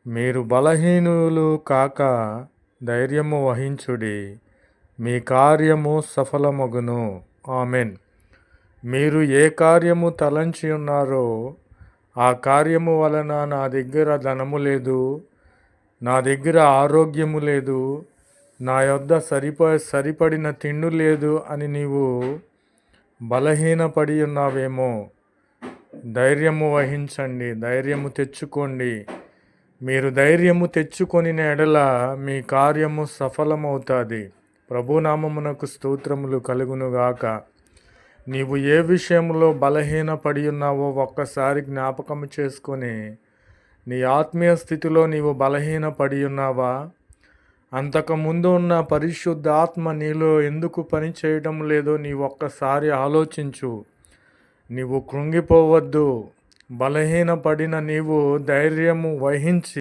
మీరు బలహీనులు కాక ధైర్యము వహించుడి, మీ కార్యము సఫలమగును. ఆమెన్. మీరు ఏ కార్యము తలంచి ఉన్నారో ఆ కార్యము వలన నా దగ్గర ధనము లేదు, నా దగ్గర ఆరోగ్యము లేదు, నా యొద్ద సరిపడిన తిండి లేదు అని నీవు బలహీనపడి ఉన్నావేమో. ధైర్యము వహించండి, ధైర్యము తెచ్చుకోండి. మీరు ధైర్యము తెచ్చుకొని ఎడల మీ కార్యము సఫలమవుతుంది. ప్రభునామమునకు స్తోత్రములు కలుగునుగాక. నీవు ఏ విషయంలో బలహీనపడి ఉన్నావో ఒక్కసారి జ్ఞాపకం చేసుకొని, నీ ఆత్మీయ స్థితిలో నీవు బలహీనపడి ఉన్నావా? అంతకుముందు ఉన్న పరిశుద్ధాత్మ నీలో ఎందుకు పని చేయడం లేదో నీవు ఒక్కసారి ఆలోచించు. నీవు కృంగిపోవద్దు. బలహీనపడిన నీవు ధైర్యము వహించి